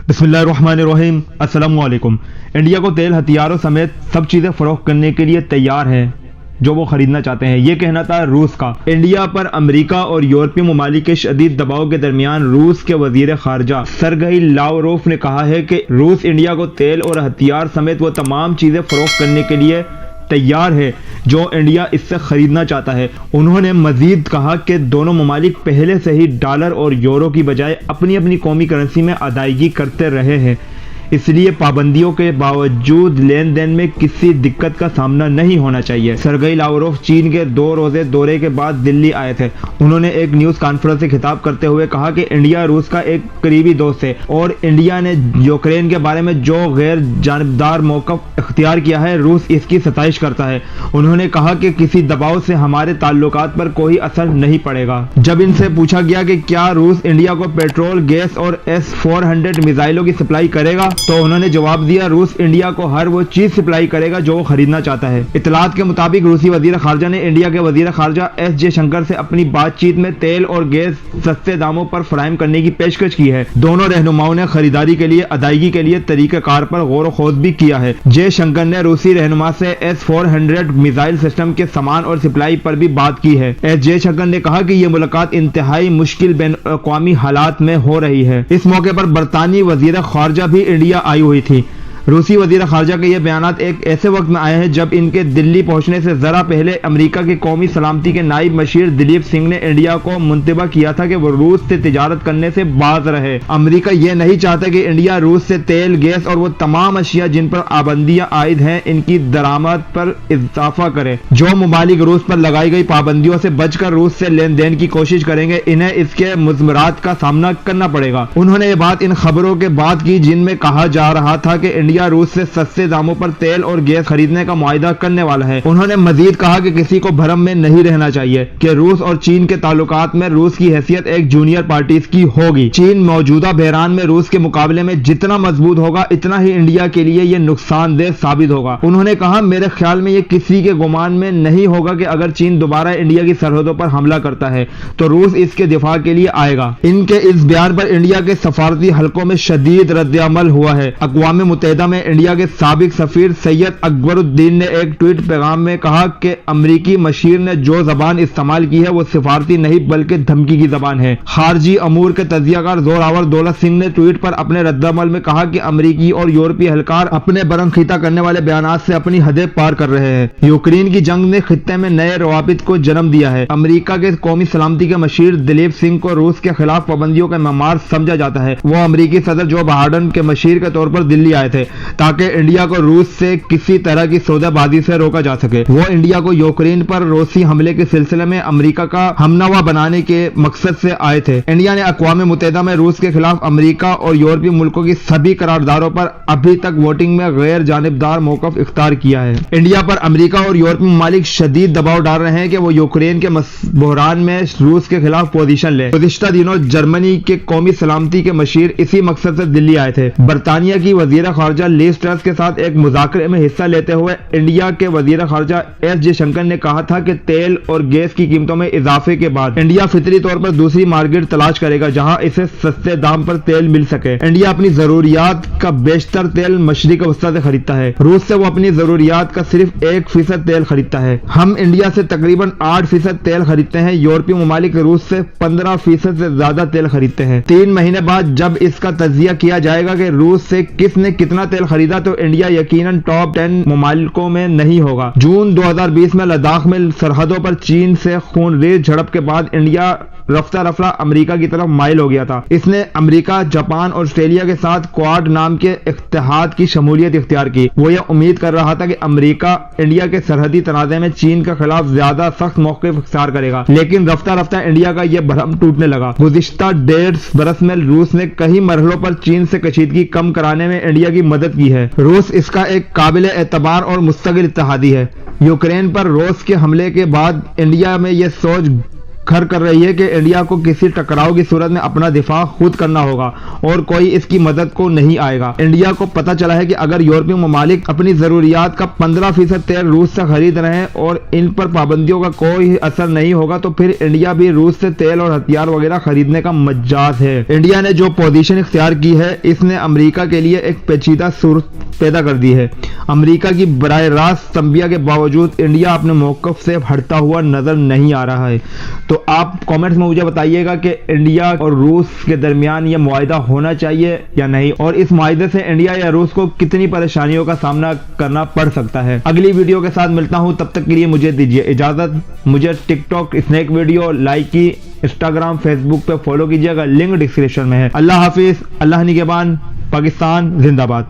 बिस्मिल्लाहिर्रहमानिर्रहीम। अस्सलाम वालेकुम। इंडिया को तेल, हथियारों समेत सब चीज़ें फ़रोख्त करने के लिए तैयार है जो वो खरीदना चाहते हैं, ये कहना था रूस का। इंडिया पर अमेरिका और यूरोपीय ममालिक के शदीद दबाव के दरमियान रूस के वजीर खारजा सरगई लावरोफ ने कहा है कि रूस इंडिया को तेल और हथियार समेत वो तमाम चीज़ें फ़रोख्त करने के लिए तैयार है जो इंडिया इससे खरीदना चाहता है। उन्होंने मजीद कहा कि दोनों ममालिक पहले से ही डॉलर और यूरो की बजाय अपनी अपनी कौमी करेंसी में अदायगी करते रहे हैं, इसलिए पाबंदियों के बावजूद लेन देन में किसी दिक्कत का सामना नहीं होना चाहिए। सरगई लावरोफ चीन के 2 रोज़े दौरे के बाद दिल्ली आए थे। उन्होंने एक न्यूज़ कॉन्फ्रेंस से खिताब करते हुए कहा कि इंडिया रूस का एक करीबी दोस्त है और इंडिया ने यूक्रेन के बारे में जो गैर जानिबदार मौक़िफ़ इख्तियार किया है, रूस इसकी सताइश करता है। उन्होंने कहा कि किसी दबाव से हमारे ताल्लुकात पर कोई असर नहीं पड़ेगा। जब इनसे पूछा गया कि क्या रूस इंडिया को पेट्रोल, गैस और S-400 मिसाइलों की सप्लाई करेगा, तो उन्होंने जवाब दिया, रूस इंडिया को हर वो चीज सप्लाई करेगा जो वो खरीदना चाहता है। इतलात के मुताबिक रूसी वजीर खारजा ने इंडिया के वजीर खारजा S जयशंकर से अपनी बातचीत में तेल और गैस सस्ते दामों पर फराहम करने की पेशकश की है। दोनों रहनुमाओं ने खरीदारी के लिए अदायगी के लिए तरीक़ाकार पर गौर खोज भी किया है। जयशंकर ने रूसी रहनुमा से S-400 मिसाइल सिस्टम के सामान और सप्लाई पर भी बात की है। S जयशंकर ने कहा कि यह मुलाकात इंतहाई मुश्किल बैन अक़वामी हालात में हो रही है। इस मौके पर बरतानी वजीर खारजा भी इंडिया आई हुई थी। रूसी वजीर खारजा के ये बयानात एक ऐसे वक्त में आए हैं जब इनके दिल्ली पहुंचने से जरा पहले अमेरिका के कौमी सलामती के नायब मशीर दिलीप सिंह ने इंडिया को मुंतबा किया था कि वो रूस से तिजारत करने से बाज रहे। अमेरिका ये नहीं चाहता कि इंडिया रूस से तेल, गैस और वो तमाम अशिया जिन पर पाबंदियां आयद हैं इनकी दरामद पर इजाफा करे। जो ममालिक रूस पर लगाई गई पाबंदियों से बचकर रूस से लेन देन की कोशिश करेंगे, इन्हें इसके मुज़मरात का सामना करना पड़ेगा। उन्होंने ये बात इन खबरों के बाद की जिनमें कहा जा रहा था कि इंडिया रूस से सस्ते दामों पर तेल और गैस खरीदने का मुआहदा करने वाला है। उन्होंने मजीद कहा कि किसी को भ्रम में नहीं रहना चाहिए कि रूस और चीन के ताल्लुकात में रूस की हैसियत एक जूनियर पार्टीज की होगी। चीन मौजूदा बहरान में रूस के मुकाबले में जितना मजबूत होगा, इतना ही इंडिया के लिए यह नुकसानदेह साबित होगा। उन्होंने कहा, मेरे ख्याल में यह किसी के गुमान में नहीं होगा कि अगर चीन दोबारा इंडिया की सरहदों पर हमला करता है तो रूस इसके दिफा के लिए आएगा। इनके इस बयान पर इंडिया के सफारती हलकों में शदीद रद्द-ए-अमल हुआ है। अक़वाम मुत्तहिदा में इंडिया के साबिक सफीर सैयद अकबरुद्दीन ने एक ट्वीट पैगाम में कहा कि अमरीकी मशीर ने जो जबान इस्तेमाल की है वो सिफारती नहीं बल्कि धमकी की जबान है। खारजी अमूर के तजियाकार जोरावर दौलत सिंह ने ट्वीट पर अपने रद्द-ए-अमल में कहा कि अमरीकी और यूरोपीय एहलकार अपने बरंखीता करने वाले बयानात से अपनी हदें पार कर रहे हैं। यूक्रेन की जंग ने खित्ते में नए रवाबित को जन्म दिया है। अमरीका के कौमी सलामती के मशीर दिलीप सिंह को रूस के खिलाफ पाबंदियों का मेमार समझा जाता है। वो अमरीकी सदर जो बाइडेन के मशीर के तौर पर दिल्ली आए थे ताकि इंडिया को रूस से किसी तरह की सौदेबाजी से रोका जा सके। वो इंडिया को यूक्रेन पर रूसी हमले के सिलसिले में अमेरिका का हमनवा बनाने के मकसद से आए थे। इंडिया ने अक़वाम मुत्तहिदा में रूस के खिलाफ अमेरिका और यूरोपीय मुल्कों की सभी करारदारों पर अभी तक वोटिंग में गैर जानिबदार मौक़िफ़ इख्तियार किया है। इंडिया पर अमेरिका और यूरोपीय ममालिक शदीद दबाव डाल रहे हैं कि वो यूक्रेन के बहरान में रूस के खिलाफ पोजीशन ले। गुज़िश्ता दिनों जर्मनी के कौमी सलामती के मशीर इसी मकसद से दिल्ली आए थे। बरतानिया की वज़ीर ख़ारजा लिज़ ट्रस के साथ एक मुज़ाकरे में हिस्सा लेते हुए इंडिया के वज़ीर ख़ारजा S जयशंकर ने कहा था कि तेल और गैस की कीमतों में इजाफे के बाद इंडिया फितरी तौर पर दूसरी मार्केट तलाश करेगा जहां इसे सस्ते दाम पर तेल मिल सके। इंडिया अपनी जरूरियात का बेशतर तेल मशरिक़ वस्ता से खरीदता है। रूस से वो अपनी जरूरियात का सिर्फ 1% तेल खरीदता है। हम इंडिया से तकरीबन 8% तेल खरीदते हैं। यूरोपीय ममालिक रूस से 15% से ज्यादा तेल खरीदते हैं। 3 महीने बाद जब इसका तजिया किया जाएगा कि रूस से किसने कितना तेल खरीदा तो इंडिया यकीनन टॉप 10 ममालिकों में नहीं होगा। जून 2020 में लद्दाख में सरहदों पर चीन से खूनरेज झड़प के बाद इंडिया रफ्ता रफ्ता अमेरिका की तरफ माइल हो गया था। इसने अमेरिका, जापान और ऑस्ट्रेलिया के साथ क्वाड नाम के इत्तेहाद की शमूलियत इख्तियार की। वो ये उम्मीद कर रहा था कि अमेरिका इंडिया के सरहदी तनाज़े में चीन के खिलाफ ज्यादा सख्त मौक़िफ़ इख्तियार करेगा, लेकिन रफ्ता रफ्ता इंडिया का यह भ्रम टूटने लगा। गुज़िश्ता 1.5 बरस में रूस ने कई मरहलों पर चीन से कशीदगी कम कराने में इंडिया की मदद की है। रूस इसका एक काबिल एतबार और मुस्तकिल इत्तेहादी है। यूक्रेन पर रूस के हमले के बाद इंडिया में यह सोच کھڑ کر رہی ہے کہ انڈیا کو کسی ٹکراؤ کی صورت میں اپنا دفاع خود کرنا ہوگا اور کوئی اس کی مدد کو نہیں آئے گا۔ انڈیا کو پتہ چلا ہے کہ اگر یورپی ممالک اپنی ضروریات کا 15% تیل روس سے خرید رہے ہیں اور ان پر پابندیوں کا کوئی اثر نہیں ہوگا تو پھر انڈیا بھی روس سے تیل اور ہتھیار وغیرہ خریدنے کا مجاز ہے۔ انڈیا نے جو پوزیشن اختیار کی ہے اس نے امریکہ کے لیے ایک پیچیدہ صورت پیدا کر دی ہے۔ امریکہ کی براہ راست تنبیہ کے باوجود انڈیا اپنے موقف سے ہٹتا ہوا نظر نہیں آ رہا ہے۔ تو آپ کامنٹس میں مجھے بتائیے گا کہ انڈیا اور روس کے درمیان یہ معاہدہ ہونا چاہیے یا نہیں، اور اس معاہدے سے انڈیا یا روس کو کتنی پریشانیوں کا سامنا کرنا پڑ سکتا ہے۔ اگلی ویڈیو کے ساتھ ملتا ہوں، تب تک کے لیے مجھے دیجیے اجازت۔ مجھے ٹک ٹاک اسنیک ویڈیو لائک کی، انسٹاگرام فیس بک پہ فالو کیجیے گا، لنک ڈسکرپشن میں ہے۔ اللہ حافظ، اللہ نگہبان، پاکستان زندہ باد۔